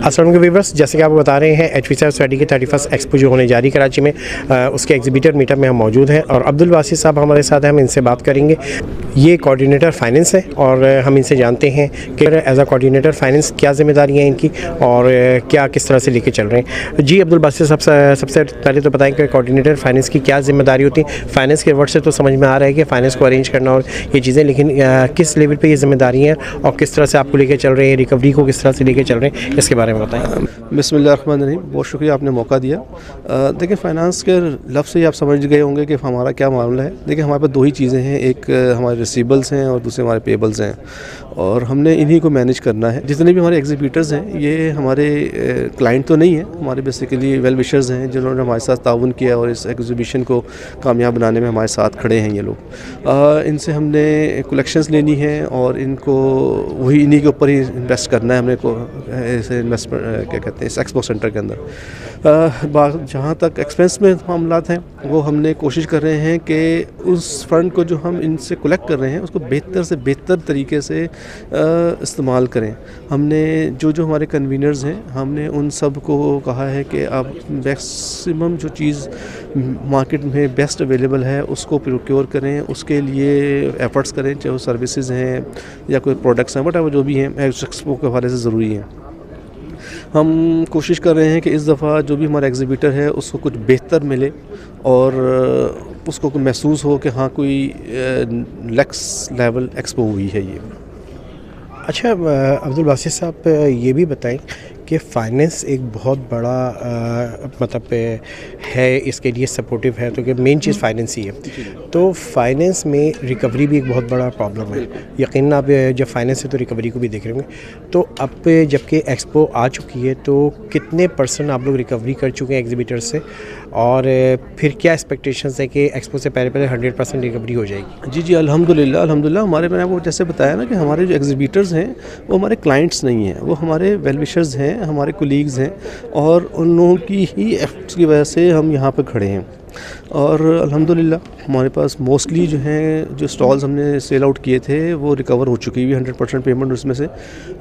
अस्सलाम वालेकुम व्यूअर्स, जैसे कि आपको बता रहे हैं HV7 सोसाइटी की 31st एक्सपो जो होने जा रही कराची में, उसके एग्जीबिटर मीटअप में हम मौजूद हैं और अब्दुल बासित साहब हमारे साथ हैं। हम इनसे बात करेंगे। ये कोऑर्डिनेटर फाइनेंस है और हम इनसे जानते हैं कि एज अ कोऑर्डिनेटर फाइनेंस क्या जिम्मेदारियाँ हैं इनकी और क्या किस तरह से लेके चल रहे हैं। जी अब्दुल बासित साहब, सबसे पहले तो बताएं कि कोऑर्डिनेटर फाइनेंस की क्या जिम्मेदारी होती है। फाइनेंस के वर्ड से तो समझ में आ रहा है कि फाइनेंस को अरेंज करना और ये चीज़ें, लेकिन किस लेवल पर ये जिम्मेदारी हैं और किस तरह से आपको लेके चल रहे हैं, रिकवरी को किस तरह से लेके चल रहे हैं, इसके बारे में बताएं। बिस्मिल्लाहिर्रहमानिर्रहीम। बहुत शुक्रिया आपने मौका दिया। देखिए, फ़ाइनेंस के लफ्ज़ से ही आप समझ गए होंगे कि हमारा क्या मामला है। देखिए, हमारे पास दो ही चीज़ें हैं, एक हमारे रिसीवेबल्स हैं और दूसरे हमारे पेबल्स हैं, और हमने इन्हीं को मैनेज करना है। जितने भी हमारे एग्जीबिटर्स हैं ये हमारे क्लाइंट तो नहीं है, हमारे बेसिकली वेल विशर्स हैं जिन्होंने हमारे साथ ताउन किया और इस एग्जीबिशन को कामयाब बनाने में हमारे साथ खड़े हैं। ये लोग इनसे हमने कलेक्शंस लेनी है और इनको वही इन्हीं के ऊपर ही इन्वेस्ट करना है हमने को ऐसे इन्वेस्टमेंट क्या कहते हैं इस एक्सपो सेंटर के अंदर। जहाँ तक एक्सपेंस में मामलात हैं वो हमने कोशिश कर रहे हैं कि उस फंड को जो हम इनसे कलेक्ट कर रहे हैं उसको बेहतर से बेहतर तरीके से इस्तेमाल करें। हमने जो हमारे कन्वीनर्स हैं हमने उन सब को कहा है कि आप मैक्सिमम जो चीज़ मार्केट में बेस्ट अवेलेबल है उसको प्रोक्योर करें, उसके लिए एफर्ट्स करें, चाहे वो सर्विसेज हैं या कोई प्रोडक्ट्स हैं, बट जो भी हैं एक्सपो के हवाले से ज़रूरी हैं। हम कोशिश कर रहे हैं कि इस दफ़ा जो भी हमारा एग्जीबिटर है उसको कुछ बेहतर मिले और उसको महसूस हो कि हाँ कोई नेक्स्ट लेवल एक्सपो हुई है ये। अच्छा अब्दुल बासित साहब, ये भी बताएं कि फ़ाइनेंस एक बहुत बड़ा मतलब है, इसके लिए सपोर्टिव है, तो कि मेन चीज़ फाइनेंस ही है। तो फाइनेंस में रिकवरी भी एक बहुत बड़ा प्रॉब्लम है। यकीनन आप जब फाइनेंस है तो रिकवरी को भी देख रहे होंगे। तो अब जबकि एक्सपो आ चुकी है तो कितने % आप लोग रिकवरी कर चुके हैं एग्जीबिटर से, और फिर क्या एक्सपेक्टेशंस है कि एक्सपो से पहले 100% रिकवरी हो जाएगी? जी अल्हम्दुलिल्लाह हमारे, मैंने वो जैसे बताया ना कि हमारे जो एग्जीबिटर्स हैं वो हमारे क्लाइंट्स नहीं हैं, वो हमारे वेल विशर्स हैं, हमारे कोलीग्स हैं, और उन लोगों की ही एफर्ट्स की वजह से हम यहाँ पर खड़े हैं। और अल्हम्दुलिल्लाह हमारे पास मोस्टली जो हैं जो स्टॉल्स हमने सेल आउट किए थे वो रिकवर हो चुकी हुई 100% पेमेंट उसमें से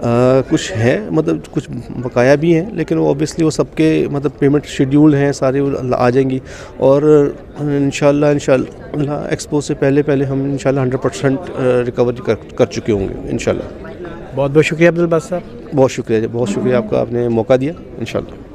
कुछ है, मतलब कुछ बकाया भी हैं, लेकिन वो ऑब्वियसली वो सबके मतलब पेमेंट शेड्यूल हैं, सारे आ जाएंगी। और इंशाल्लाह एक्सपो से पहले हम इंशाल्लाह 100% रिकवरी कर चुके होंगे इंशाल्लाह। बहुत बहुत शुक्रिया अब्दुल बासित साहब। बहुत शुक्रिया आपका, आपने मौका दिया। इंशाल्लाह।